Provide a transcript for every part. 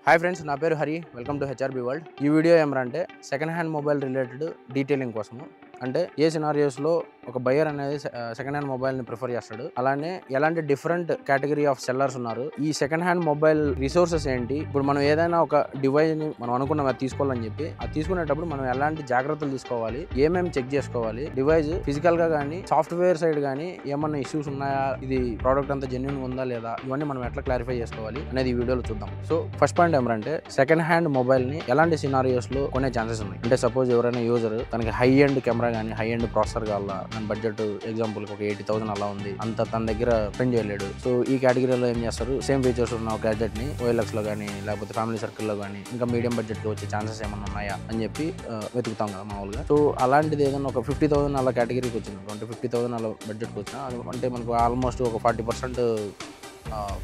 Hi friends, నా పేరు Hari. Welcome to HRB world. ఈ వీడియో ఏమంటే second hand mobile related detailing కోసము. అంటే ఏ సినారియోస్లో ఒక బయర్ అనేది సెకండ్ హ్యాండ్ మొబైల్ని ప్రిఫర్ చేస్తాడు, అలానే ఎలాంటి డిఫరెంట్ కేటగిరీ ఆఫ్ సెల్లర్స్ ఉన్నారు, ఈ సెకండ్ హ్యాండ్ మొబైల్ రిసోర్సెస్ ఏంటి, ఇప్పుడు మనం ఏదైనా ఒక డివైస్ని మనం అనుకున్నాం అది తీసుకోవాలని చెప్పి అది తీసుకునేటప్పుడు మనం ఎలాంటి జాగ్రత్తలు తీసుకోవాలి, ఏమేమి చెక్ చేసుకోవాలి, డివైస్ ఫిజికల్గా కానీ సాఫ్ట్వేర్ సైడ్ కానీ ఏమన్నా ఇష్యూస్ ఉన్నాయా, ఇది ప్రోడక్ట్ అంతా జెన్యూన్ ఉందా లేదా, ఇవన్నీ మనం ఎట్లా క్లారిఫై చేసుకోవాలి అనేది ఈ వీడియోలో చూద్దాం. సో ఫస్ట్ పాయింట్ ఏమంటే సెకండ్ హ్యాండ్ మొబైల్ ని ఎలాంటి సినారియోస్ లో కొనే ఛాన్సెస్ ఉన్నాయి అంటే సపోజ్ ఎవరైనా యూజర్ తనకి హై ఎండ్ కెమెరా కానీ హై ఎండ్ ప్రాసెసర్ కావాలా, దాని బడ్జెట్ ఎగ్జాంపుల్ ఒక 80,000 అలా ఉంది, అంత తన దగ్గర స్పెండ్ చేయలేడు. సో ఈ కేటగిరీలో ఏం చేస్తారు, సేమ్ ఫీచర్స్ ఉన్న ఒక గ్యాడ్జెట్ ని OLX లో కానీ లేకపోతే ఫ్యామిలీ సర్కిల్ లో కానీ ఇంకా మీడియం బడ్జెట్ లో వచ్చే ఛాన్సెస్ ఏమైనా ఉన్నాయా అని చెప్పి వెతుకుతాం కదా మామూలుగా. సో అలాంటిది ఏదైనా ఒక 50,000 అలా కేటగిరీకి వచ్చింది, అంటే 50,000 అలా బడ్జెట్కి వచ్చినా అంటే మనకు ఆల్మోస్ట్ ఒక 40%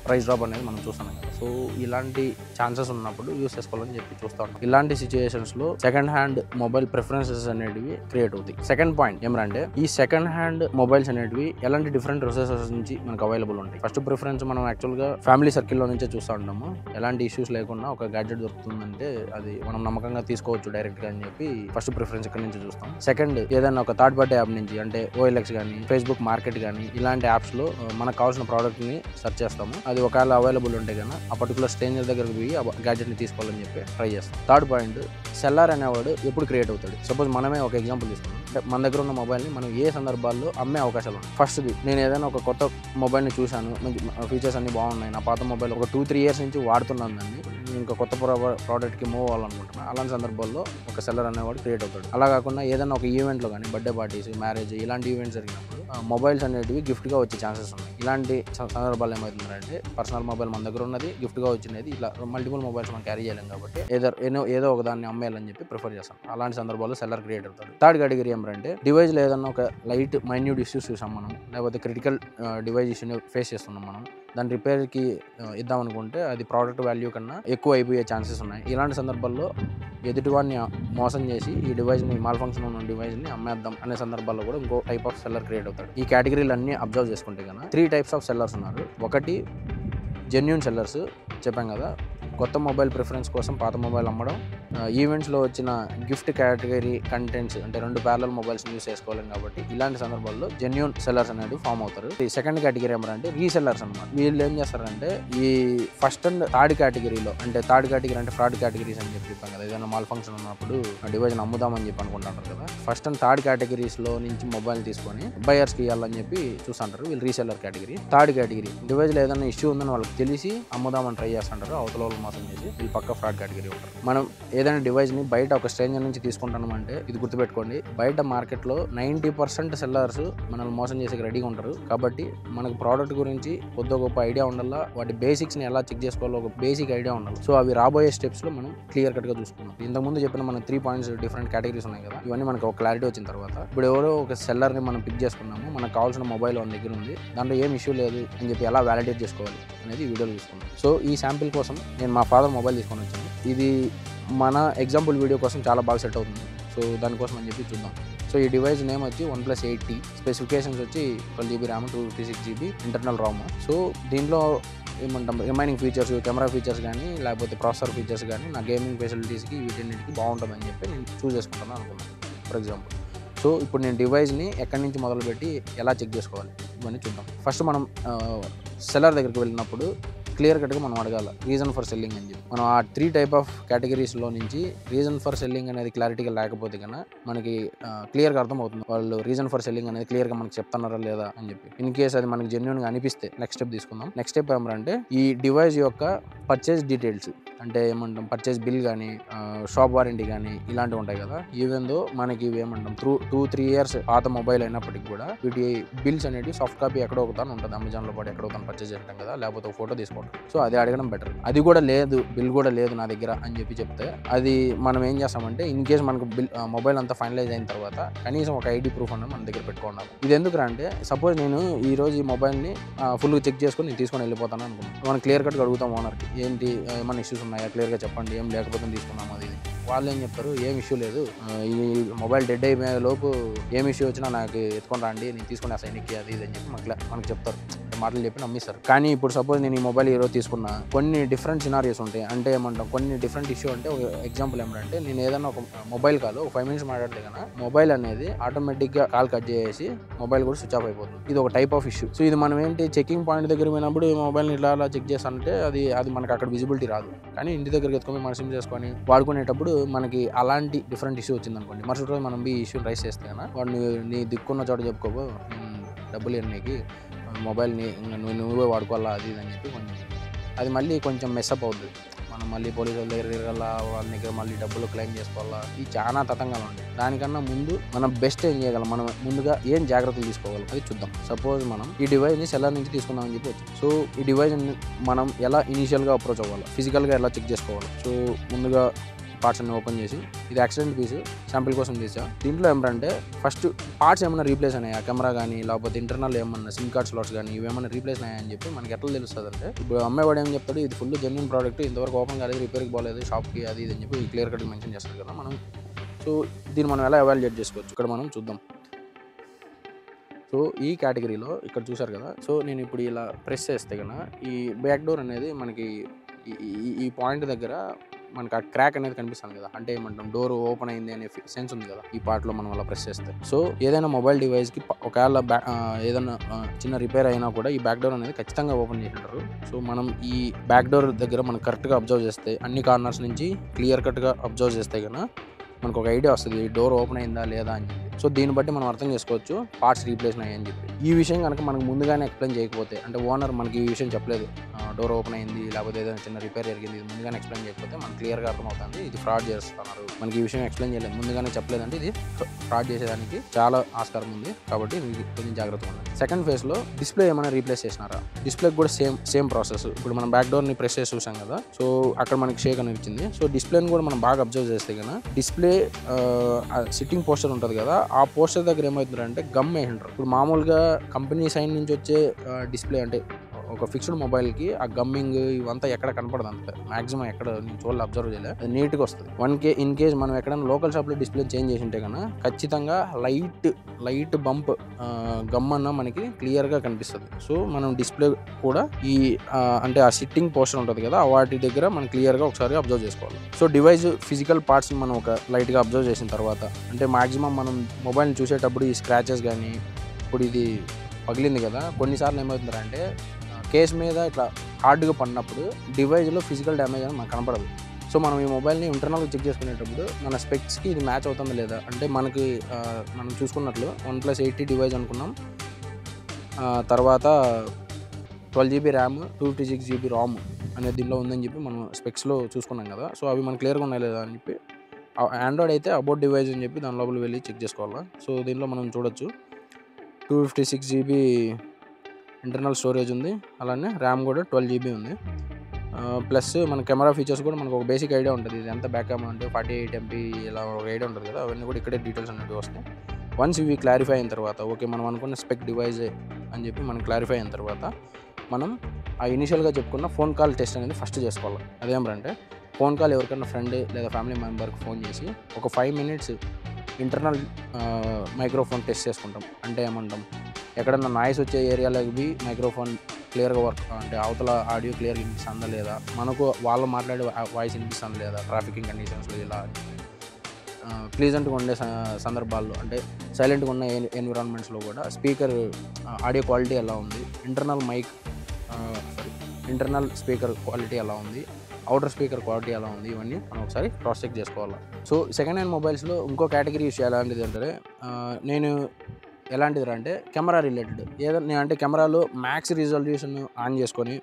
ప్రైస్ డ్రాప్ అనేది మనం చూస్తున్నాం కదా. సో ఇలాంటి ఛాన్సెస్ ఉన్నప్పుడు యూస్ చేసుకోవాలని చెప్పి చూస్తూ ఉంటాం. ఇలాంటి సిచ్యువేషన్స్లో సెకండ్ హ్యాండ్ మొబైల్ ప్రిఫరెన్సెస్ అనేటివి క్రియేట్ అవుతాయి. సెకండ్ పాయింట్ ఏమంటే ఈ సెకండ్ హ్యాండ్ మొబైల్స్ అనేటివి ఎలాంటి డిఫరెంట్ రిసోర్సెస్ నుంచి మనకు అవైలబుల్ ఉంటాయి. ఫస్ట్ ప్రిఫరెన్స్ మనం యాక్చువల్గా ఫ్యామిలీ సర్కిల్లో నుంచే చూస్తూ ఉంటాము. ఎలాంటి ఇష్యూస్ లేకుండా ఒక గ్యాడ్జెట్ దొరుకుతుందంటే అది మనం నమ్మకంగా తీసుకోవచ్చు డైరెక్ట్గా అని చెప్పి ఫస్ట్ ప్రిఫరెన్స్ ఇక్కడ నుంచి చూస్తాం. సెకండ్ ఏదైనా ఒక థర్డ్ పార్టీ యాప్ నుంచి అంటే OLX కానీ ఫేస్బుక్ మార్కెట్ కానీ ఇలాంటి యాప్స్లో మనకు కావాల్సిన ప్రోడక్ట్ని సెర్చ్ చేస్తాము. అది ఒకవేళ అవైలబుల్ ఉంటే కన్నా ఆ పర్టికులర్ స్ట్రేంజర్ దగ్గరకు పోయి ఆ గ్యాడ్జెట్ని తీసుకోవాలని చెప్పి ట్రై చేస్తాం. థర్డ్ పాయింట్ సెల్లర్ అనేవాడు ఎప్పుడు క్రియేట్ అవుతాడు. సపోజ్ మనమే ఒక ఎగ్జాంపుల్ తీసుకున్నాం, అంటే మన దగ్గర ఉన్న మొబైల్ని మనం ఏ సందర్భాల్లో అమ్మే అవకాశాలు ఉన్నాయి. ఫస్ట్ది, నేను ఏదైనా ఒక కొత్త మొబైల్ని చూశాను, ఫీచర్స్ అన్ని బాగున్నాయి, నా పాత మొబైల్ ఒక 2-3 years నుంచి వాడుతున్నాను, దాన్ని నేను ఇంకా కొత్త ప్రోడక్ట్కి మూవ్ అవ్వాలనుకుంటున్నాను. అలాంటి సందర్భాల్లో ఒక సెల్లర్ అనేవాడు క్రియేట్ అవుతాడు. అలా కాకుండా ఏదైనా ఒక ఈవెంట్లో కానీ బర్త్డే పార్టీస్, మ్యారేజ్ ఇలాంటి ఈవెంట్స్ జరిగినప్పుడు మొబైల్స్ అనేటివి గిఫ్ట్గా వచ్చే ఛాన్సెస్ ఉన్నాయి. ఇలాంటి సందర్భాలు ఏమవుతుందంటే పర్సనల్ మొబైల్ మన దగ్గర ఉన్నది గిఫ్ట్గా వచ్చినది, ఇలా మల్టిపుల్ మొబైల్స్ మనం క్యారీ చేయలేం కాబట్టి ఏదో ఒక దాన్ని అమ్మేయాలని చెప్పి ప్రిఫర్ చేస్తాం. అలాంటి సందర్భాల్లో సెల్లర్ క్రియేట్ అవుతాడు. థర్డ్ కేటగిరీ ఏమంటే డివైస్లో ఏదన్నా ఒక లైట్ మైన్యూట్ ఇష్యూస్ చూసాం మనం, లేకపోతే క్రిటికల్ డివైస్ ఇష్యూని ఫేస్ చేస్తున్నాం మనం, దాని రిపేర్కి ఇద్దామనుకుంటే అది ప్రోడక్ట్ వాల్యూ కన్నా ఎక్కువ అయిపోయే ఛాన్సెస్ ఉన్నాయి. ఇలాంటి సందర్భాల్లో ఎదుటివాడిని మోసం చేసి ఈ డివైస్ని మాల్ ఫంక్షన్ ఉన్న డివైస్ని అమ్మేద్దాం అనే సందర్భాల్లో కూడా ఇంకో టైప్ ఆఫ్ సెల్లర్ క్రియేట్ అవుతాడు. ఈ కేటగిరీలు అన్ని అబ్జర్వ్ చేసుకుంటే కన్నా 3 types ఆఫ్ సెల్లర్స్ ఉన్నారు. ఒకటి జెన్యూన్ సెల్లర్స్ చెప్పాం కదా, కొత్త మొబైల్ ప్రిఫరెన్స్ కోసం పాత మొబైల్ అమ్మడం, ఈవెంట్స్లో వచ్చిన గిఫ్ట్ కేటగిరీ కంటెంట్స్ అంటే 2 parallel మొబైల్స్ యూస్ చేసుకోలేం కాబట్టి ఇలాంటి సందర్భాల్లో జెన్యూన్ సెల్లర్స్ అనేవి ఫామ్ అవుతారు. ఈ సెకండ్ కేటగిరీ ఏమంటే రీసెల్లర్స్ అనమాట. వీళ్ళు ఏం చేస్తారంటే ఈ ఫస్ట్ అండ్ థర్డ్ కేటగిరీలో, అంటే థర్డ్ కేటగిరీ అంటే ఫ్రాడ్ కేటగిరీస్ అని చెప్పి చెప్పాం కదా, ఏదైనా మాల్ ఫంక్షన్ ఉన్నప్పుడు ఆ డివైజ్ని అమ్ముదామని చెప్పి అనుకుంటుంటారు కదా. ఫస్ట్ అండ్ థర్డ్ కేటగిరీస్లో నుంచి మొబైల్ తీసుకొని బయర్స్కి ఇవ్వాలని చెప్పి చూస్తుంటారు, వీళ్ళు రీసెల్లర్ కేటగిరీ. థర్డ్ కేటగిరీ డివైజ్లో ఏదైనా ఇష్యూ ఉందని వాళ్ళకి తెలిసి అమ్ముదామని ట్రై చేస్తుంటారు, అవతల వాళ్ళు మోసం చేసి, వీళ్ళు పక్క ఫ్రాడ్ కేటగిరీ ఉంటారు. మనం ఏదైనా డివైస్ని బయట ఒక స్ట్రేంజర్ నుంచి తీసుకుంటాం అంటే ఇది గుర్తుపెట్టుకోండి, బయట మార్కెట్లో 90% సెల్లర్స్ మనల్ని మోసం చేసేకి రెడీగా ఉంటారు. కాబట్టి మనకు ప్రోడక్ట్ గురించి కొద్ది గొప్ప ఐడియా ఉండాలా, వాటి బేసిక్స్ని ఎలా చెక్ చేసుకోవాలో ఒక బేసిక్ ఐడియా ఉండాలి. సో అవి రాబోయే స్టెప్స్లో మనం క్లియర్ కట్గా చూసుకున్నాం. ఇంతకుముందు చెప్పిన మన 3 points డిఫరెంట్ కేటగిరీస్ ఉన్నాయి కదా, ఇవన్నీ మనకు ఒక క్లారిటీ వచ్చిన తర్వాత ఇప్పుడు ఎవరో ఒక సెల్లర్ని మనం పిక్ చేసుకున్నాము, మనకు కావాల్సిన మొబైల్ మన దగ్గర ఉంది, దాంట్లో ఏం ఇష్యూ లేదు అని చెప్పి ఎలా వ్యాలిడేట్ చేసుకోవాలి అనేది వీడియోలో చూసుకున్నాం. సో ఈ శాంపిల్ కోసం నేను మా ఫాదర్ మొబైల్ తీసుకొని వచ్చాను. ఇది మన ఎగ్జాంపుల్ వీడియో కోసం చాలా బాగా సెట్ అవుతుంది. సో దానికోసం అని చెప్పి చూద్దాం. సో ఈ డివైస్ నేమ్ వచ్చి OnePlus 8T, స్పెసిఫికేషన్స్ వచ్చి 12GB RAM, 256GB internal ROM. So దీంట్లో ఏమంటాం రిమైనింగ్ ఫీచర్స్, కెమెరా ఫీచర్స్ కానీ లేకపోతే ప్రాసెసర్ ఫీచర్స్ కానీ నా గేమింగ్ ఫెసిలిటీస్కి వీటన్నిటికి బాగుంటుందని చెప్పి నేను చూస్ చేసుకుంటాను అనుకున్నాను ఫర్ ఎగ్జాంపుల్. సో ఇప్పుడు నేను డివైస్ని ఎక్కడి నుంచి మొదలుపెట్టి ఎలా చెక్ చేసుకోవాలి ఇవన్నీ చూద్దాం. ఫస్ట్ మనం సెల్లర్ దగ్గరికి వెళ్ళినప్పుడు క్లియర్ కట్గా మనం అడగాలి రీజన్ ఫర్ సెల్లింగ్ అని చెప్పి. మనం ఆ 3 type ఆఫ్ కేటగిరీస్లో నుంచి రీజన్ ఫర్ సెల్లింగ్ అనేది క్లారిటీగా లేకపోతే కన్నా మనకి క్లియర్గా అర్థమవుతుంది వాళ్ళు రీజన్ ఫర్ సెల్లింగ్ అనేది క్లియర్గా మనకి చెప్తున్నారా లేదా అని చెప్పి. ఇన్ కేస్ అది మనకి జెన్యూన్గా అనిపిస్తే నెక్స్ట్ స్టెప్ తీసుకుందాం. నెక్స్ట్ స్టెప్ ఏమంటే ఈ డివైస్ యొక్క పర్చేస్ డీటెయిల్స్, అంటే ఏమంటాం పర్చేస్ బిల్ కానీ షాప్ వారంటీ కానీ ఇలాంటివి ఉంటాయి కదా. ఈవెన్ దో మనకి ఇవి ఏమంటాం 2-3 years పాత మొబైల్ అయినప్పటికీ కూడా వీటి బిల్స్ అనేవి సాఫ్ట్ కాపీ ఎక్కడో ఒకతాను ఉంటుంది, అమెజాన్లో పాటు ఎక్కడో ఒకతాను పర్చేస్ చేస్తాం కదా, లేకపోతే ఫోటో తీసుకోవడం. సో అది అడగడం బెటర్. అది కూడా లేదు, బిల్ కూడా లేదు నా దగ్గర అని చెప్పి చెప్తే అది మనం ఏం చేస్తామంటే ఇన్ కేస్ మనకు బిల్ మొబైల్ అంతా ఫైనలైజ్ అయిన తర్వాత కనీసం ఒక ID ప్రూఫ్ అనేది మన దగ్గర పెట్టుకోవాలి. ఇది ఎందుకు అంటే సపోజ్ నేను ఈ రోజు ఈ మొబైల్ని ఫుల్గా చెక్ చేసుకొని నేను తీసుకొని వెళ్ళిపోతాను అనుకున్నాను, మనం క్లియర్ కట్గా అడుగుతాం ఓనర్కి, ఏంటి ఏమైనా ఇష్యూస్ ఉన్నాయా క్లియర్గా చెప్పండి, ఏం లేకపోతే తీసుకున్నాము అది వాళ్ళు ఏం చెప్తారు, ఏం ఇష్యూ లేదు, ఈ మొబైల్ డెడ్ అయిపోయే లోపు ఏం ఇష్యూ వచ్చినా నాకు ఎత్తుకొని రండి, నేను తీసుకుని ఆ సైన్కి అది ఇది అని చెప్పి మనకు చెప్తారు, మాటలు చెప్పి నమ్మిస్తారు. కానీ ఇప్పుడు సపోజ్ నేను ఈ మొబైల్ ఈరోజు తీసుకున్నా, కొన్ని డిఫరెంట్ సినారియోస్ ఉంటాయి. అంటే ఏమంటాం, కొన్ని డిఫరెంట్ ఇష్యూ అంటే ఒక ఎగ్జాంపుల్ ఏమంటే, నేను ఏదైనా ఒక మొబైల్ కాల్ ఒక 5 మినిట్స్ మాట్లాడితే కన్నా మొబైల్ అనేది ఆటోమేటిక్గా కాల్ కట్ చేసి మొబైల్ కూడా స్విచ్ ఆఫ్ అయిపోతుంది. ఇది ఒక టైప్ ఆఫ్ ఇష్యూ. సో ఇది మనం ఏంటి, చెకింగ్ పాయింట్ దగ్గర పోయినప్పుడు ఈ మొబైల్ని ఇలా చెక్ చేస్తానంటే అది మనకు అక్కడ విజిబిలిటీ రాదు. కానీ ఇంటి దగ్గరికి ఎత్తుకొని మనం సిమ్ చేసుకొని వాడుకునేటప్పుడు మనకి అలాంటి డిఫరెంట్ ఇష్యూ వచ్చింది అనుకోండి, మరుసటి రోజు మనం ఈ ఇష్యూని రైస్ చేస్తే కన్నా వాడు నీ దిక్కున్న చోట చెప్పుకోబో, డబ్బులు ఎన్నికి మొబైల్ని నువ్వే వాడుకోవాలా అది ఇది అని చెప్పి అది మళ్ళీ కొంచెం మెస్అప్ అవుతుంది. మనం మళ్ళీ పోలీసు వాళ్ళ దగ్గర తిరగాల, వాళ్ళ దగ్గర మళ్ళీ డబ్బులు క్లెయిమ్ చేసుకోవాలా, ఇది చాలా తతంగాలు ఉంటాయి. దానికన్నా ముందు మనం బెస్ట్ ఏం చేయగలం, మనం ముందుగా ఏం జాగ్రత్తలు తీసుకోగలం అది చూద్దాం. సపోజ్ మనం ఈ డివైస్ని సెల్లర్ నుంచి తీసుకుందామని చెప్పి వచ్చాం. సో ఈ డివైస్ మనం ఎలా ఇనీషియల్గా అప్రోచ్ అవ్వాలి, ఫిజికల్గా ఎలా చెక్ చేసుకోవాలి. సో ముందుగా పార్ట్స్ అన్ని ఓపెన్ చేసి, ఇది యాక్సిడెంట్ పీస్ శాంపిల్ కోసం తీసా. దీంట్లో ఏమంటే ఫస్ట్ పార్ట్స్ ఏమైనా రీప్లేస్ అయ్యాయా, కెమెరా కానీ లేకపోతే ఇంటర్నల్ ఏమన్నా సిమ్ కార్డ్ స్లాట్స్ కానీ ఇవేమన్నా రీప్లేస్ అయ్యాయని చెప్పి మనకి ఎట్లా తెలుస్తుంది అంటే, ఇప్పుడు అమ్మాయి ఏం చెప్తాడు, ఇది ఫుల్ జెన్యూన్ ప్రోడక్ట్, ఇంతవరకు ఓపెన్ కాలేదు, రిపేర్కి పోలేదు, షాప్కి అది ఇది అని చెప్పి క్లియర్ కట్ మెన్షన్ చేస్తారు కదా మనం. సో దీన్ని మనం ఎలా ఎవాల్యుయేట్ చేసుకోవచ్చు ఇక్కడ మనం చూద్దాం. సో ఈ కేటగిరీలో ఇక్కడ చూసారు కదా, సో నేను ఇప్పుడు ఇలా ప్రెస్ చేస్తే కన్నా ఈ బ్యాక్ డోర్ అనేది మనకి ఈ పాయింట్ దగ్గర మనకు ఆ క్రాక్ అనేది కనిపిస్తుంది కదా, అంటే ఏమంటాం డోర్ ఓపెన్ అయింది అనే సెన్స్ ఉంది కదా ఈ పార్ట్లో మనం అలా ప్రెస్ చేస్తే. సో ఏదైనా మొబైల్ డివైస్కి ఒకవేళ ఏదైనా చిన్న రిపేర్ అయినా కూడా ఈ బ్యాక్ డోర్ అనేది ఖచ్చితంగా ఓపెన్ చేసి ఉంటారు. సో మనం ఈ బ్యాక్ డోర్ దగ్గర మనం కరెక్ట్గా అబ్జర్వ్ చేస్తే, అన్ని కార్నర్స్ నుంచి క్లియర్ కట్గా అబ్జర్వ్ చేస్తే కన్నా మనకు ఒక ఐడియా వస్తుంది డోర్ ఓపెన్ అయిందా లేదా అని చెప్పి. సో దీన్ని బట్టి మనం అర్థం చేసుకోవచ్చు పార్ట్స్ రీప్లేస్ అయ్యాయని చెప్పి. ఈ విషయం కనుక మనకు ముందుగానే ఎక్స్ప్లెయిన్ చేయకపోతే, అంటే ఓనర్ మనకి ఈ విషయం చెప్పలేదు, డోర్ ఓపెన్ అయింది లేకపోతే ఏదైనా చిన్న రిపేర్ జరిగింది, ఇది ముందుగానే ఎక్స్ప్లెయిన్ చేయకపోతే మనకు క్లియర్గా అర్థమవుతుంది ఇది ఫ్రాడ్ చేస్తున్నారు. మనకి ఈ విషయం ఎక్స్ప్లెయిన్ చేయలేదు, ముందుగానే చెప్పలేదంటే ఇది ఫ్రాడ్ చేసేదానికి చాలా ఆస్కారం ఉంది. కాబట్టి కొంచెం జాగ్రత్తగా ఉండాలి. సెకండ్ ఫేజ్లో డిస్ప్లే ఏమైనా రీప్లేస్ చేసినారా, డిస్ప్లేకి కూడా సేమ్ ప్రాసెస్. ఇప్పుడు మనం బ్యాక్ డోర్ని ప్రెస్ చేసి చూసాం కదా, సో అక్కడ మనకి షేక్ అని వచ్చింది. సో డిస్ప్లేని కూడా మనం బాగా అబ్జర్వ్ చేస్తే కన్నా డిస్ప్లే సిట్టింగ్ పోస్టర్ ఉంటుంది కదా, ఆ పోస్టర్ దగ్గర ఏమవుతుందంటే గమ్ వేసింటారు. ఇప్పుడు మామూలుగా కంపెనీ సైడ్ నుంచి వచ్చే డిస్ప్లే అంటే ఒక ఫిక్స్డ్ మొబైల్కి ఆ గమ్మింగ్ ఇవంతా ఎక్కడ కనపడదు, అంత మాక్సిమం ఎక్కడ నేను చూడాలి అబ్జర్వ్ చేయలేదు, అది నీట్గా వస్తుంది. ఇన్ కేస్ మనం ఎక్కడైనా లోకల్ షాప్లో డిస్ప్లే చేంజ్ చేసి ఉంటే కన్నా ఖచ్చితంగా లైట్ బంప్ గమ్ అన్న మనకి క్లియర్గా కనిపిస్తుంది. సో మనం డిస్ప్లే కూడా ఈ అంటే ఆ సిట్టింగ్ పోస్టర్ ఉంటుంది కదా, వాటి దగ్గర మనం క్లియర్గా ఒకసారి అబ్జర్వ్ చేసుకోవాలి. సో డివైస్ ఫిజికల్ పార్ట్స్ మనం ఒక లైట్గా అబ్జర్వ్ చేసిన తర్వాత, అంటే మాక్సిమం మనం మొబైల్ని చూసేటప్పుడు ఈ స్క్రాచెస్ కానీ, ఇప్పుడు ఇది పగిలింది కదా, కొన్నిసార్లు ఏమవుతుందంటే కేస్ మీద ఇట్లా హార్డ్గా పడినప్పుడు డివైస్లో ఫిజికల్ డ్యామేజ్ అని మనకు కనపడదు. సో మనం ఈ మొబైల్ని ఇంటర్నల్గా చెక్ చేసుకునేటప్పుడు మన స్పెక్స్కి ఇది మ్యాచ్ అవుతుందా లేదా, అంటే మనకి మనం చూసుకున్నట్లు 1+80 డివైస్ అనుకున్నాం, తర్వాత 12GB ర్యామ్ 256GB రామ్ అనేది దీనిలో ఉందని చెప్పి మనం స్పెక్స్లో చూసుకున్నాం కదా. సో అవి మనకు క్లియర్గా ఉన్నాయి లేదా అని చెప్పి, ఆండ్రాయిడ్ అయితే అబౌట్ డివైస్ అని చెప్పి దాని లోపల వెళ్ళి చెక్ చేసుకోవాలా. సో దీనిలో మనం చూడొచ్చు 256GB ఇంటర్నల్ స్టోరేజ్ ఉంది, అలానే ర్యామ్ కూడా 12GB ఉంది. ప్లస్ మన కెమెరా ఫీచర్స్ కూడా మనకు ఒక బేసిక్ ఐడియా ఉంటుంది, ఇది ఎంత బ్యాక్ కెమెరా అంటే 48 MP ఇలా ఒక ఐడియా ఉంటుంది కదా, అవన్నీ కూడా ఇక్కడే డీటెయిల్స్ అనేవి వస్తాయి. వన్స్ ఇవి క్లారిఫై అయిన తర్వాత, ఓకే మనం అనుకున్న స్పెక్ డివైజే అని చెప్పి మనం క్లారిఫై అయిన తర్వాత, మనం ఆ ఇనిషియల్గా చెప్పుకున్న ఫోన్ కాల్ టెస్ట్ అనేది ఫస్ట్ చేసుకోవాలి. అదేమంటే ఫోన్ కాల్ ఎవరికైనా ఫ్రెండ్ లేదా ఫ్యామిలీ మెంబర్కి ఫోన్ చేసి ఒక 5 minutes ఇంటర్నల్ మైక్రోఫోన్ టెస్ట్ చేసుకుంటాం. అంటే ఏమంటాం, ఎక్కడన్నా నాయిస్ వచ్చే ఏరియాలోకి మైక్రోఫోన్ క్లియర్గా వర్క్, అంటే అవతల ఆడియో క్లియర్గా వినిపిస్తుందా లేదా, మనకు వాళ్ళు మాట్లాడే వాయిస్ వినిపిస్తుందా లేదా, ట్రాఫికింగ్ కండిషన్స్లో ఇలా ప్లీజెంట్గా ఉండే సందర్భాల్లో, అంటే సైలెంట్గా ఉన్న ఎన్విరాన్మెంట్స్లో కూడా స్పీకర్ ఆడియో క్వాలిటీ ఎలా ఉంది, ఇంటర్నల్ స్పీకర్ క్వాలిటీ ఎలా ఉంది, అవుటర్ స్పీకర్ క్వాలిటీ ఎలా ఉంది, ఇవన్నీ మనం ఒకసారి క్రాస్ చెక్ చేసుకోవాలి. సో సెకండ్ హ్యాండ్ మొబైల్స్లో ఇంకో కేటగిరీ ఇష్యూ ఎలాంటిది అంటే, నేను ఎలాంటిది అంటే కెమెరా రిలేటెడ్ ఏదైనా, అంటే కెమెరాలో మ్యాక్స్ రిజల్యూషన్ ఆన్ చేసుకొని,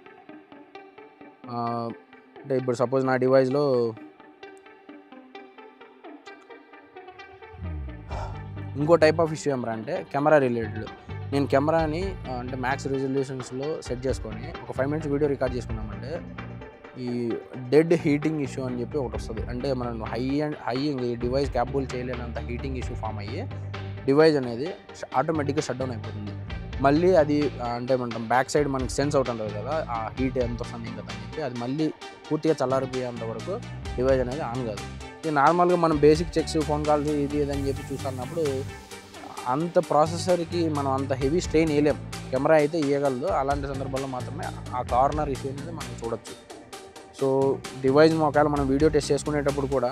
అంటే ఇప్పుడు సపోజ్ నా డివైస్లో ఇంకో టైప్ ఆఫ్ ఇష్యూ ఏమరా అంటే కెమెరా రిలేటెడ్. నేను కెమెరాని అంటే మ్యాక్స్ రిజల్యూషన్స్లో సెట్ చేసుకొని ఒక 5 minutes వీడియో రికార్డ్ చేసుకున్నామంటే ఈ డెడ్ హీటింగ్ ఇష్యూ అని చెప్పి ఒకటి వస్తుంది. అంటే మనం హై డివైస్ క్యాపబుల్ చేయలేనంత హీటింగ్ ఇష్యూ ఫామ్ అయ్యి డివైస్ అనేది ఆటోమేటిక్గా షట్ డౌన్ అయిపోతుంది. మళ్ళీ అది అంటే మనం బ్యాక్ సైడ్ మనకి సెన్స్ అవుతుంటుంది కదా, ఆ హీట్ ఎంత వస్తుంది కదా అని చెప్పి అది మళ్ళీ పూర్తిగా చల్లారిపోయేంత వరకు డివైస్ అనేది ఆన్ కాదు. నార్మల్గా మనం బేసిక్ చెక్స్, ఫోన్ కాల్స్ ఇది అని చెప్పి చూస్తున్నప్పుడు అంత ప్రాసెసర్కి మనం అంత హెవీ స్ట్రెయిన్ వేయలేం. కెమెరా అయితే ఇవ్వగలదు. అలాంటి సందర్భాల్లో మాత్రమే ఆ కార్నర్ ఇష్యూ అనేది మనం చూడొచ్చు. సో డివైస్ ఒకవేళ మనం వీడియో టెస్ట్ చేసుకునేటప్పుడు కూడా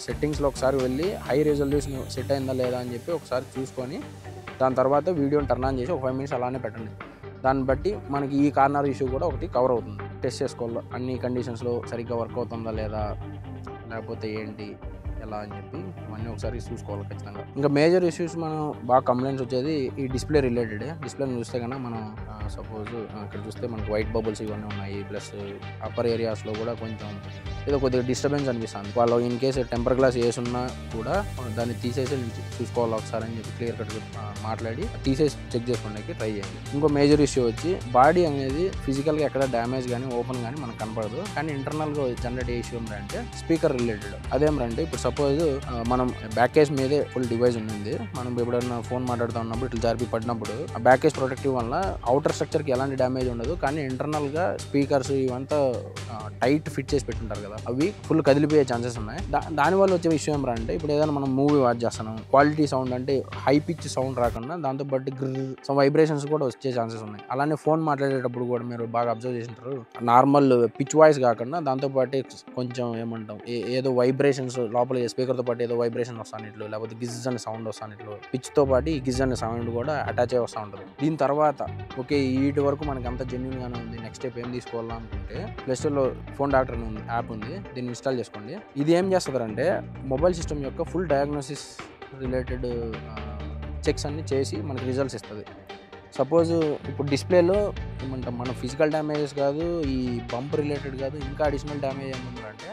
సెట్టింగ్స్లో ఒకసారి వెళ్ళి హై రిజల్యూషన్ సెట్ అయిందా లేదా అని చెప్పి ఒకసారి చూసుకొని దాని తర్వాత వీడియోని టర్న్ ఆన్ చేసి ఒక 5 minutes అలానే పెట్టండి. దాన్ని బట్టి మనకి ఈ కార్నర్ ఇష్యూ కూడా ఒకటి కవర్ అవుతుంది. టెస్ట్ చేసుకోవాలి అన్ని కండిషన్స్లో సరిగ్గా వర్క్ అవుతుందా లేదా, లేకపోతే ఏంటి ఎలా అని చెప్పి ఇవన్నీ ఒకసారి చూసుకోవాలి ఖచ్చితంగా. ఇంకా మేజర్ ఇష్యూస్ మనం బాగా కంప్లైంట్స్ వచ్చేది ఈ డిస్ప్లే రిలేటెడ్. డిస్ప్లేని చూస్తే కన్నా మనం సపోజ్ ఇక్కడ చూస్తే మనకు వైట్ బబుల్స్ ఇవన్నీ ఉన్నాయి. ప్లస్ అప్పర్ ఏరియాస్లో కూడా కొంచెం ఏదో కొద్దిగా డిస్టర్బెన్స్ అనిపిస్తుంది. వాళ్ళు ఇన్ కేసు టెంపర్ గ్లాస్ వేసున్నా కూడా దాన్ని తీసేసి చూసుకోవాలి ఒకసారి అని చెప్పి క్లియర్ కట్ మాట్లాడి తీసేసి చెక్ చేసుకోవడానికి ట్రై చేయండి. ఇంకో మేజర్ ఇష్యూ వచ్చి బాడీ అనేది ఫిజికల్గా ఎక్కడ డ్యామేజ్ కానీ ఓపెన్ కానీ మనకు కనపడదు. కానీ ఇంటర్నల్గా జనరేట్ ఇష్యూ ఏంటంటే స్పీకర్ రిలేటెడ్. అదేమంటే ఇప్పుడు సపోజ్ మనం బ్యాక్ కేస్ మీదే ఫుల్ డివైస్ ఉంది. మనం ఎప్పుడైనా ఫోన్ మాట్లాడుతూ ఉన్నప్పుడు ఇట్లా జారి పడినప్పుడు ఆ బ్యాక్ కేస్ ప్రొటెక్టివ్ వల్ల అవుటర్ స్ట్రక్చర్కి ఎలాంటి డ్యామేజ్ ఉండదు. కానీ ఇంటర్నల్గా స్పీకర్స్ ఇవంతా టైట్ ఫిట్ చేసి పెట్టుంటారు కదా, అవి ఫుల్ కదిలిపోయే ఛాన్సెస్ ఉన్నాయి. దానివల్ల వచ్చే విషయం ఏంటంటే ఇప్పుడు ఏదైనా మనం మూవీ వాచ్ చేస్తున్నాం, క్వాలిటీ సౌండ్ అంటే హై పిచ్ సౌండ్ రాకుండా దాంతో పాటు సమ్ వైబ్రేషన్స్ కూడా వచ్చే ఛాన్సెస్ ఉన్నాయి. అలానే ఫోన్ మాట్లాడేటప్పుడు కూడా మీరు బాగా అబ్జర్వ్ చేసింటారు, నార్మల్ పిచ్ వాయిస్ కాకుండా దాంతో పాటు కొంచెం ఏమంటాం ఏదో వైబ్రేషన్స్ లోపల స్పీకర్తో పాటు ఏదో వైబ్రేషన్ వస్తాను ఇట్లు, లేకపోతే గిజ్ అనే సౌండ్ వస్తాను ఇట్లు, పిచ్తో పాటు ఈ గిజ్ అనే సౌండ్ కూడా అటాచ్ అయ్యి వస్తూ ఉంటుంది. దీని తర్వాత ఓకే వీటి వరకు మనకి అంత జెన్యూన్గానే ఉంది, నెక్స్ట్ స్టెప్ ఏం తీసుకోవాలనుకుంటే ప్లే స్టోర్లో ఫోన్ డాక్టర్ ఉంది యాప్ ఉంది, దీన్ని ఇన్స్టాల్ చేసుకోండి. ఇది ఏం చేస్తుందంటే మొబైల్ సిస్టమ్ యొక్క ఫుల్ డయాగ్నోసిస్ రిలేటెడ్ చెక్స్ అన్ని చేసి మనకి రిజల్ట్స్ ఇస్తుంది. సపోజ్ ఇప్పుడు డిస్ప్లేలో ఏమంటాం మన ఫిజికల్ డ్యామేజెస్ కాదు, ఈ బంప్ రిలేటెడ్ కాదు, ఇంకా అడిషనల్ డ్యామేజ్ ఏమంటారంటే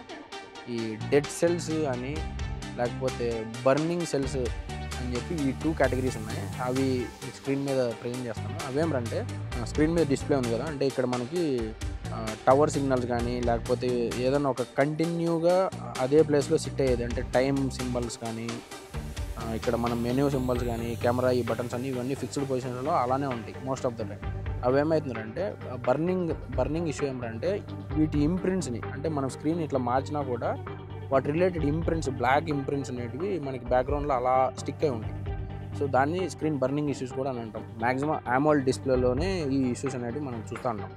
ఈ డెడ్ సెల్స్ అని లేకపోతే బర్నింగ్ సెల్స్ అని చెప్పి ఈ 2 కేటగిరీస్ ఉన్నాయి. అవి స్క్రీన్ మీద ప్రజెంట్ చేస్తాను. అవేమంటే స్క్రీన్ మీద డిస్ప్లే ఉంది కదా, అంటే ఇక్కడ మనకి టవర్ సిగ్నల్స్ కానీ లేకపోతే ఏదైనా ఒక కంటిన్యూగా అదే ప్లేస్లో సిట్ అయ్యేది, అంటే టైం సింబల్స్ కానీ ఇక్కడ మనం మెనూ సింబల్స్ కానీ కెమెరా ఈ బటన్స్ అన్నీ ఇవన్నీ ఫిక్స్డ్ పొజిషన్స్లో అలానే ఉంటాయి మోస్ట్ ఆఫ్ ద టైం. అవి ఏమవుతుందంటే బర్నింగ్ ఇష్యూ ఏమంటే వీటి ఇంప్రింట్స్ని, అంటే మనం స్క్రీన్ ఇట్లా మార్చినా కూడా వాటి రిలేటెడ్ ఇంప్రింట్స్, బ్లాక్ ఇంప్రింట్స్ అనేటివి మనకి బ్యాక్గ్రౌండ్లో అలా స్టిక్ అయి ఉంటాయి. సో దాన్ని స్క్రీన్ బర్నింగ్ ఇష్యూస్ కూడా అని అంటాం. మ్యాక్సిమం AMOLED డిస్ప్లేలోనే ఈ ఇష్యూస్ అనేవి మనం చూస్తూ ఉంటాం.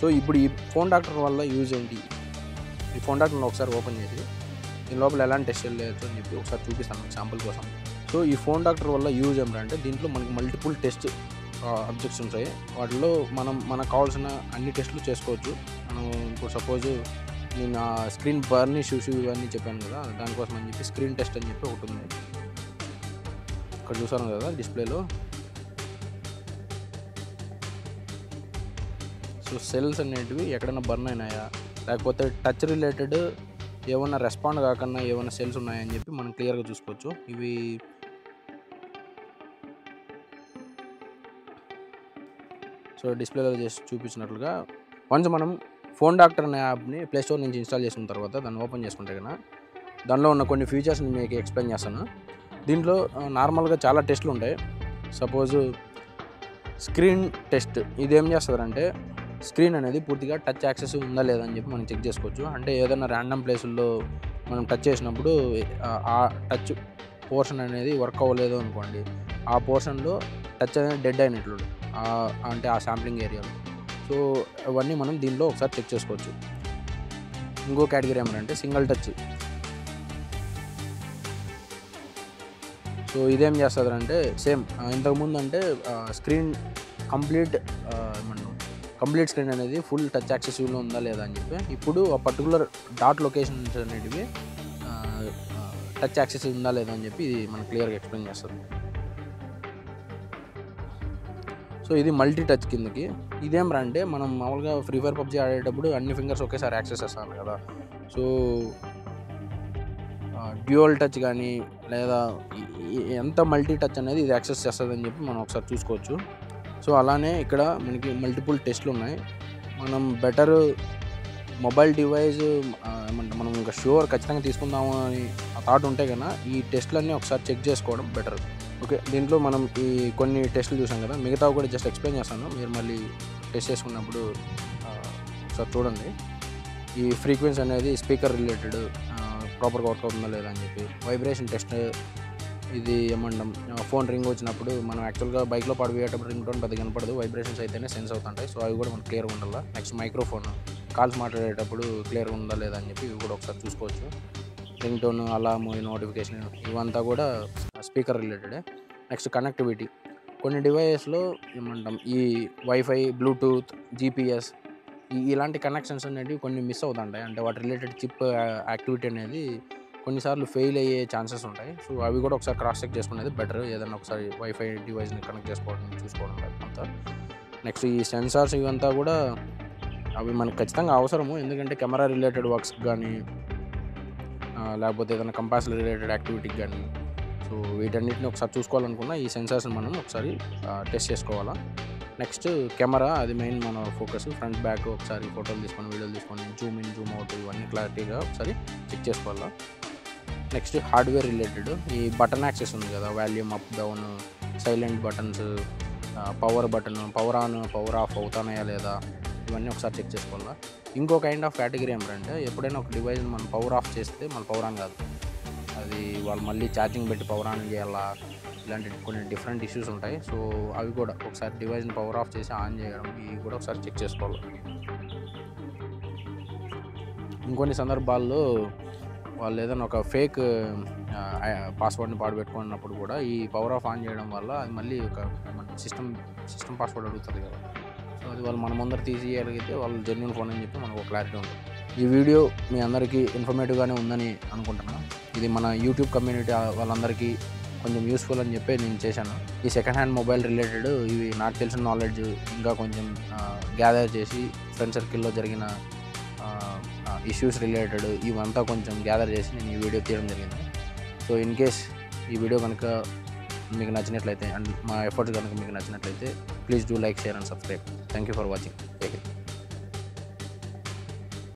సో ఇప్పుడు ఈ ఫోన్ డాక్టర్ వల్ల యూజ్ ఏంటి, ఈ ఫోన్ డాక్టర్ని ఒకసారి ఓపెన్ చేసి దీని లోపల ఎలాంటి టెస్ట్ చేయలేదు అని చెప్పి ఒకసారి చూపిస్తాను శాంపుల్ కోసం. సో ఈ ఫోన్ డాక్టర్ వల్ల యూజ్ ఏమిటంటే దీంట్లో మనకి మల్టిపుల్ టెస్ట్ అబ్జెక్ట్స్ ఉంటాయి. వాటిలో మనకు కావాల్సిన అన్ని టెస్టులు చేసుకోవచ్చు. మనం ఇప్పుడు సపోజ్ నేను స్క్రీన్ బర్న్ ఇష్యూస్ ఇవన్నీ చెప్పాను కదా, దానికోసం అని చెప్పి స్క్రీన్ టెస్ట్ అని చెప్పి ఒకటి ఉంది. ఇక్కడ చూసాను కదా డిస్ప్లేలో. సో సెల్స్ అనేటివి ఎక్కడైనా బర్న్ అయినాయా, లేకపోతే టచ్ రిలేటెడ్ ఏమన్నా రెస్పాండ్ కాకుండా ఏమైనా సెల్స్ ఉన్నాయని చెప్పి మనం క్లియర్గా చూసుకోవచ్చు. ఇవి సో డిస్ప్లేలో చేసి చూపించినట్లుగా వన్స్ మనం ఫోన్ డాక్టర్ అనే యాప్ని ప్లే స్టోర్ నుంచి ఇన్స్టాల్ చేసిన తర్వాత దాన్ని ఓపెన్ చేసుకుంటే కన్నా దానిలో ఉన్న కొన్ని ఫీచర్స్ని మీకు ఎక్స్ప్లెయిన్ చేస్తాను. దీంట్లో నార్మల్గా చాలా టెస్ట్లు ఉంటాయి. సపోజ్ స్క్రీన్ టెస్ట్, ఇదేం చేస్తుందంటే స్క్రీన్ అనేది పూర్తిగా టచ్ యాక్సెస్ ఉందా లేదా అని చెప్పి మనం చెక్ చేసుకోవచ్చు. అంటే ఏదైనా ర్యాండమ్ ప్లేసుల్లో మనం టచ్ చేసినప్పుడు ఆ టచ్ పోర్షన్ అనేది వర్క్ అవ్వలేదు అనుకోండి, ఆ పోర్షన్లో టచ్ అనేది డెడ్ అయినట్లు అంటే ఆ శాంప్లింగ్ ఏరియాలో. సో అవన్నీ మనం దీనిలో ఒకసారి చెక్ చేసుకోవచ్చు. ఇంకో కేటగిరీ ఏమంటే సింగిల్ టచ్. సో ఇదేం చేస్తుంది అంటే సేమ్ ఇంతకుముందు అంటే స్క్రీన్ కంప్లీట్ స్క్రీన్ అనేది ఫుల్ టచ్ యాక్సెసివ్లో ఉందా లేదా అని చెప్పి, ఇప్పుడు ఆ పర్టికులర్ డాట్ లొకేషన్స్ అనేటివి టచ్ యాక్సెసివ్ ఉందా లేదా అని చెప్పి ఇది మనకు క్లియర్గా ఎక్స్ప్లెయిన్ చేస్తుంది. సో ఇది మల్టీ టచ్ కిందకి. ఇదేం అంటే మనం మామూలుగా ఫ్రీ ఫైర్ పబ్జీ ఆడేటప్పుడు అన్ని ఫింగర్స్ ఒకేసారి యాక్సెస్ చేస్తాను కదా, సో డ్యూయల్ టచ్ కానీ లేదా ఎంత మల్టీ టచ్ అనేది ఇది యాక్సెస్ చేస్తుంది అని చెప్పి మనం ఒకసారి చూసుకోవచ్చు. సో అలానే ఇక్కడ మనకి మల్టిపుల్ టెస్ట్లు ఉన్నాయి. మనం బెటర్ మొబైల్ డివైస్ ఏమంటే మనం ఇంకా షూర్ ఖచ్చితంగా తీసుకుందాము అని ఆ థాట్ ఉంటే కన్నా ఈ టెస్ట్లన్నీ ఒకసారి చెక్ చేసుకోవడం బెటర్. ఓకే, దీంట్లో మనం ఈ కొన్ని టెస్టులు చూసాం కదా, మిగతావి కూడా జస్ట్ ఎక్స్ప్లెయిన్ చేస్తాను, మీరు మళ్ళీ టెస్ట్ చేసుకున్నప్పుడు ఒకసారి చూడండి. ఈ ఫ్రీక్వెన్సీ అనేది స్పీకర్ రిలేటెడ్, ప్రాపర్గా వర్క్ అవుతుందా లేదా అని చెప్పి. వైబ్రేషన్ టెస్ట్, ఇది ఏమంటాం, ఫోన్ రింగ్ వచ్చినప్పుడు మనం యాక్చువల్గా బైక్లో పడిపోయేటప్పుడు రింగ్ టోన్ పెద్దగా కనపడదు, వైబ్రేషన్స్ అయితేనే సెన్స్ అవుతుంటాయి. సో అవి కూడా మనకు క్లియర్గా ఉండాలి. నెక్స్ట్ మైక్రోఫోన్, కాల్స్ మాట్లాడేటప్పుడు క్లియర్గా ఉందా లేదా అని చెప్పి ఇవి కూడా ఒకసారి చూసుకోవచ్చు. రింగ్ టోన్, అలామ్, నోటిఫికేషన్ ఇవంతా కూడా స్పీకర్ రిలేటెడే. నెక్స్ట్ కనెక్టివిటీ, కొన్ని డివైసెస్లో ఏమంటాం ఈ వైఫై, బ్లూటూత్, జీపీఎస్ ఇలాంటి కనెక్షన్స్ అనేవి కొన్ని మిస్ అవుతుంటాయి. అంటే వాటి రిలేటెడ్ చిప్ యాక్టివిటీ అనేది కొన్నిసార్లు ఫెయిల్ అయ్యే ఛాన్సెస్ ఉంటాయి. సో అవి కూడా ఒకసారి క్రాస్ చెక్ చేసుకునేది బెటర్. ఏదైనా ఒకసారి వైఫై డివైస్ని కనెక్ట్ చేసుకోవడం చూసుకోవడం అంతా. నెక్స్ట్ ఈ సెన్సార్స్ ఇవంతా కూడా అవి మనకు ఖచ్చితంగా అవసరము. ఎందుకంటే కెమెరా రిలేటెడ్ వర్క్స్కి కానీ లేకపోతే ఏదైనా కంపాస్ రిలేటెడ్ యాక్టివిటీకి కానీ, సో వీటన్నిటిని ఒకసారి చూసుకోవాలనుకున్న ఈ సెన్సార్స్ని మనం ఒకసారి టెస్ట్ చేసుకోవాలా. నెక్స్ట్ కెమెరా, అది మెయిన్ మన ఫోకస్. ఫ్రంట్ బ్యాక్ ఒకసారి ఫోటోలు తీసుకొని, వీడియోలు తీసుకొని, జూమ్ ఇన్, జూమ్ అవుట్ ఇవన్నీ క్లారిటీగా ఒకసారి చెక్ చేసుకోవాలా. నెక్స్ట్ హార్డ్వేర్ రిలేటెడ్, ఈ బటన్ యాక్సెస్ ఉంది కదా, volume up down, silent buttons, power button, power on power off అవుతానాయా లేదా, ఇవన్నీ ఒకసారి చెక్ చేసుకోవాలా. ఇంకో కైండ్ ఆఫ్ కేటగిరీ ఏమిటంటే, ఎప్పుడైనా ఒక డివైస్ని మనం పవర్ ఆఫ్ చేస్తే మన పవర్ ఆన్ కాదు, అది వాళ్ళు మళ్ళీ ఛార్జింగ్ పెట్టి పవర్ ఆన్ చేయాలా, ఇలాంటి కొన్ని డిఫరెంట్ ఇష్యూస్ ఉంటాయి. సో అవి కూడా ఒకసారి డివైస్ని పవర్ ఆఫ్ చేసి ఆన్ చేయడం ఇవి కూడా ఒకసారి చెక్ చేసుకోవాలి. ఇంకొన్ని సందర్భాల్లో వాళ్ళు ఏదైనా ఒక ఫేక్ పాస్వర్డ్ని పాడుపెట్టుకున్నప్పుడు కూడా ఈ పవర్ ఆఫ్ ఆన్ చేయడం వల్ల అది మళ్ళీ ఒక సిస్టమ్ పాస్వర్డ్ అడుగుతుంది కదా. సో అది వాళ్ళు మన ముందర తీసేయగలిగితే వాళ్ళు జెన్యూన్ ఫోన్ అని చెప్పి మనకు ఒక క్లారిటీ ఉంటుంది. ఈ వీడియో మీ అందరికీ ఇన్ఫర్మేటివ్గానే ఉందని అనుకుంటున్నాను. ఇది మన యూట్యూబ్ కమ్యూనిటీ వాళ్ళందరికీ కొంచెం యూస్ఫుల్ అని చెప్పి నేను చేశాను. ఈ సెకండ్ హ్యాండ్ మొబైల్ రిలేటెడ్ ఇవి నాకు తెలిసిన నాలెడ్జ్ ఇంకా కొంచెం గ్యాదర్ చేసి, ఫ్రెండ్ సర్కిల్లో జరిగిన ఇష్యూస్ రిలేటెడ్ ఇవంతా కొంచెం గ్యాదర్ చేసి నేను ఈ వీడియో తీయడం జరిగింది. సో ఇన్ కేస్ ఈ వీడియో కనుక మీకు నచ్చినట్లయితే అండ్ మా ఎఫర్ట్స్ కనుక మీకు నచ్చినట్లయితే please do like, share and subscribe. Thank you for watching.